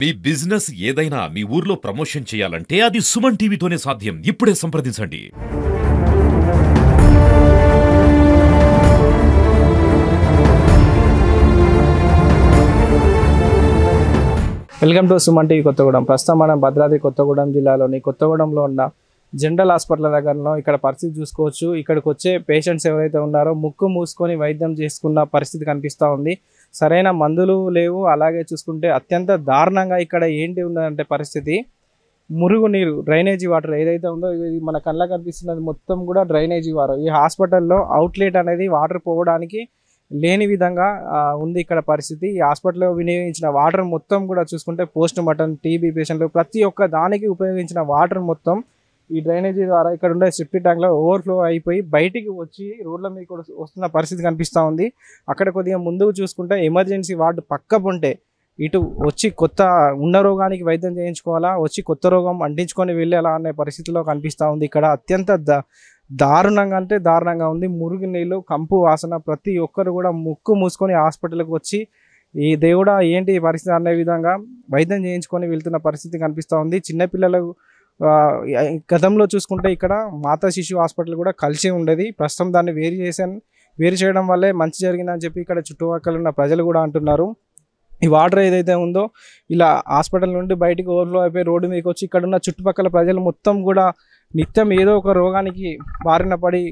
మీ business ఏదైనా మీ ఊర్లో promotion చేయాలంటే అది సుమన్ టీవీతోనే సాధ్యం. ఇప్పుడే సంప్రదించండి. Welcome to Suman TV Kothagudem. ప్రస్తుతం మనం భద్రాద్రి కొత్తగూడెం జిల్లాలోని కొత్తగూడెంలో ఉన్న జనరల్ హాస్పిటల్ దగ్గరలో ఇక్కడ పరిస్థితి చూసుకోవచ్చు. ఇక్కడికి వచ్చే పేషెంట్స్ ఎవరైతే ఉన్నారో ముక్కు మూసుకొని వైద్యం చేసుకున్న పరిస్థితి కనిపిస్తూ ఉంది. సరైన మందులు లేవు. అలాగే చూసుకుంటే అత్యంత దారుణంగా ఇక్కడ ఏంటి ఉందంటే పరిస్థితి, మురుగునీరు డ్రైనేజీ వాటర్ ఏదైతే ఉందో ఇది మన కళ్ళ కనిపిస్తున్నది మొత్తం కూడా డ్రైనేజీ వాటర్. ఈ హాస్పిటల్లో అవుట్లెట్ అనేది వాటర్ పోవడానికి లేని విధంగా ఉంది ఇక్కడ పరిస్థితి. ఈ హాస్పిటల్లో వినియోగించిన వాటర్ మొత్తం కూడా చూసుకుంటే పోస్ట్ మార్టం, టీబీ పేషెంట్లు ప్రతి ఒక్క దానికి ఉపయోగించిన వాటర్ మొత్తం ఈ డ్రైనేజీ ద్వారా ఇక్కడ ఉండే సెప్టిక్ ట్యాంక్లో ఓవర్ఫ్లో అయిపోయి బయటికి వచ్చి రోడ్ల మీద కూడా వస్తున్న పరిస్థితి కనిపిస్తూ ఉంది. అక్కడ కొద్దిగా ముందుకు చూసుకుంటే ఎమర్జెన్సీ వార్డు పక్క ఉంటే ఇటు వచ్చి కొత్త ఉన్న రోగానికి వైద్యం చేయించుకోవాలా, వచ్చి కొత్త రోగం అంటించుకొని వెళ్ళాలా అనే పరిస్థితిలో కనిపిస్తూ ఉంది. ఇక్కడ అత్యంత దారుణంగా అంటే దారుణంగా ఉంది. మురుగు నీళ్ళు, కంపు వాసన, ప్రతి ఒక్కరు కూడా ముక్కు మూసుకొని హాస్పిటల్కి వచ్చి ఈ దేవుడా ఏంటి పరిస్థితి అనే విధంగా వైద్యం చేయించుకొని వెళ్తున్న పరిస్థితి కనిపిస్తూ ఉంది. చిన్నపిల్లలకు గతంలో చూసుకుంటే ఇక్కడ మాతా శిశు హాస్పిటల్ కూడా కలిసి ఉండేది. ప్రస్తుతం దాన్ని వేరు చేయడం వల్లే మంచి జరిగిందని చెప్పి ఇక్కడ చుట్టుపక్కల ఉన్న ప్రజలు కూడా అంటున్నారు. ఈ వాటర్ ఏదైతే ఉందో ఇలా హాస్పిటల్ నుండి బయటికి ఓవర్ఫ్లో అయిపోయి రోడ్డు మీదకి వచ్చి ఇక్కడ ఉన్న చుట్టుపక్కల ప్రజలు మొత్తం కూడా నిత్యం ఏదో ఒక రోగానికి బారిన పడి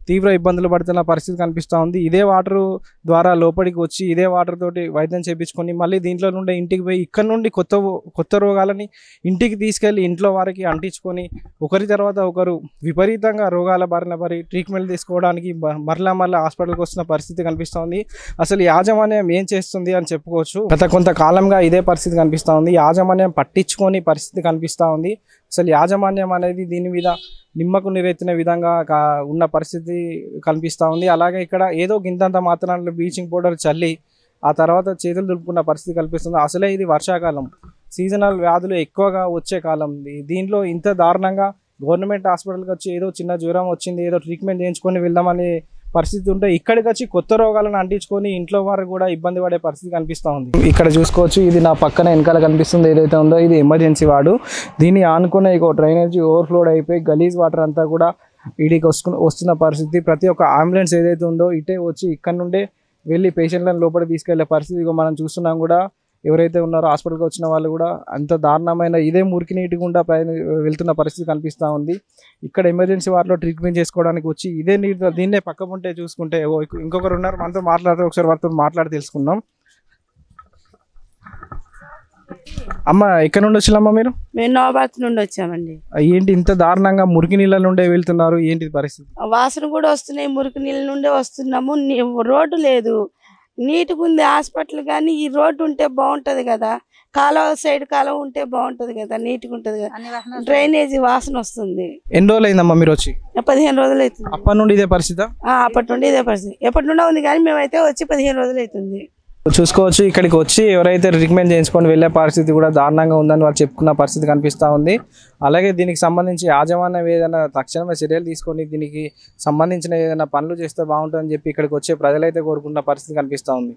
తీవ్ర ఇబ్బందులు పడుతున్న పరిస్థితి కనిపిస్తూ ఉంది. ఇదే వాటర్ ద్వారా లోపలికి వచ్చి ఇదే వాటర్ తోటి వైద్యం చేయించుకొని మళ్ళీ దీంట్లో నుండి ఇంటికి పోయి ఇక్కడ నుండి కొత్త రోగాలని ఇంటికి తీసుకెళ్ళి ఇంట్లో వారికి అంటించుకొని ఒకరి తర్వాత ఒకరు విపరీతంగా రోగాల బారిన పడి ట్రీట్మెంట్ తీసుకోవడానికి మరలా హాస్పిటల్కి వస్తున్న పరిస్థితి కనిపిస్తూ ఉంది. అసలు యాజమాన్యం ఏం చేస్తుంది అని చెప్పుకోవచ్చు. గత కొంతకాలంగా ఇదే పరిస్థితి కనిపిస్తూ ఉంది. యాజమాన్యం పట్టించుకొని పరిస్థితి కనిపిస్తూ ఉంది. అసలు యాజమాన్యం అనేది దీని మీద నిమ్మకు నీరెత్తిన విధంగా ఉన్న పరిస్థితి కనిపిస్తూ ఉంది. అలాగే ఇక్కడ ఏదో గింతంత మాత్రాన్ని బ్లీచింగ్ పౌడర్ చల్లి ఆ తర్వాత చేతులు దులుపుకున్న పరిస్థితి కనిపిస్తుంది. అసలే ఇది వర్షాకాలం, సీజనల్ వ్యాధులు ఎక్కువగా వచ్చే కాలం. దీంట్లో ఇంత దారుణంగా గవర్నమెంట్ హాస్పిటల్కి వచ్చి ఏదో చిన్న జ్వరం వచ్చింది, ఏదో ట్రీట్మెంట్ చేయించుకొని వెళ్దామనే పరిస్థితి ఉంటే ఇక్కడికి వచ్చి కొత్త రోగాలను అంటించుకొని ఇంట్లో వారు కూడా ఇబ్బంది పడే పరిస్థితి కనిపిస్తూ ఉంది. ఇక్కడ చూసుకోవచ్చు, ఇది నా పక్కన వెనకాల కనిపిస్తుంది ఏదైతే ఉందో ఇది ఎమర్జెన్సీ వార్డు. దీన్ని ఆనుకునే డ్రైనేజీ ఓవర్ఫ్లోడ్ అయిపోయి గలీజ్ వాటర్ అంతా కూడా ఇడికి వస్తున్న పరిస్థితి. ప్రతి ఒక్క అంబులెన్స్ ఏదైతే ఉందో ఇటే వచ్చి ఇక్కడ నుండే వెళ్ళి పేషెంట్లను లోపలికి తీసుకెళ్లే పరిస్థితి మనం చూస్తున్నాం. కూడా ఎవరైతే ఉన్నారో హాస్పిటల్కి వచ్చిన వాళ్ళు కూడా అంత దారుణమైన ఇదే మురికి నీటి గుండా వెళ్తున్న పరిస్థితి కనిపిస్తూ ఉంది. ఇక్కడ ఎమర్జెన్సీ వార్డులో ట్రీట్మెంట్ చేసుకోవడానికి వచ్చి ఇదే నీటితో దీన్నే పక్క ఉంటే చూసుకుంటే ఇంకొకరు ఉన్నారు మనతో మాట్లాడితే ఒకసారి వారితో మాట్లాడి తెలుసుకుందాం. అమ్మ ఎక్కడ నుండి వచ్చినామ్మా మీరు? మేము నోబాత్ నుండి వచ్చామండి. ఏంటి ఇంత దారుణంగా మురికి నీళ్ళ నుండే వెళ్తున్నారు, ఏంటి పరిస్థితి? వాసన కూడా వస్తున్నాయి, మురికి నీళ్ళ నుండే వస్తున్నాము. రోడ్డు లేదు, నీట్గా ఉంది హాస్పిటల్, కానీ ఈ రోడ్డు ఉంటే బాగుంటది కదా, కాలువ సైడ్ కాలువ ఉంటే బాగుంటది కదా, నీట్గా ఉంటది కదా. డ్రైనేజీ వాసన వస్తుంది. ఎన్ని రోజులు అయిందమ్మా మీరు వచ్చి? 15 రోజులు అవుతుంది. అప్పటి నుండి ఇదే పరిస్థితి? అప్పటి నుండి ఇదే పరిస్థితి, ఎప్పటి నుండో ఉంది, కానీ మేమైతే వచ్చి 15 రోజులు అవుతుంది. చూసుకోవచ్చు, ఇక్కడికి వచ్చి ఎవరైతే ట్రీట్మెంట్ చేయించుకొని వెళ్ళే పరిస్థితి కూడా దారుణంగా ఉందని వాళ్ళు చెప్పుకున్న పరిస్థితి కనిపిస్తూ ఉంది. అలాగే దీనికి సంబంధించి యాజమాన్యం ఏదైనా తక్షణమే చర్యలు తీసుకొని దీనికి సంబంధించిన ఏదైనా పనులు చేస్తే బాగుంటుందని చెప్పి ఇక్కడికి వచ్చే ప్రజలైతే కోరుకున్న పరిస్థితి కనిపిస్తూ ఉంది.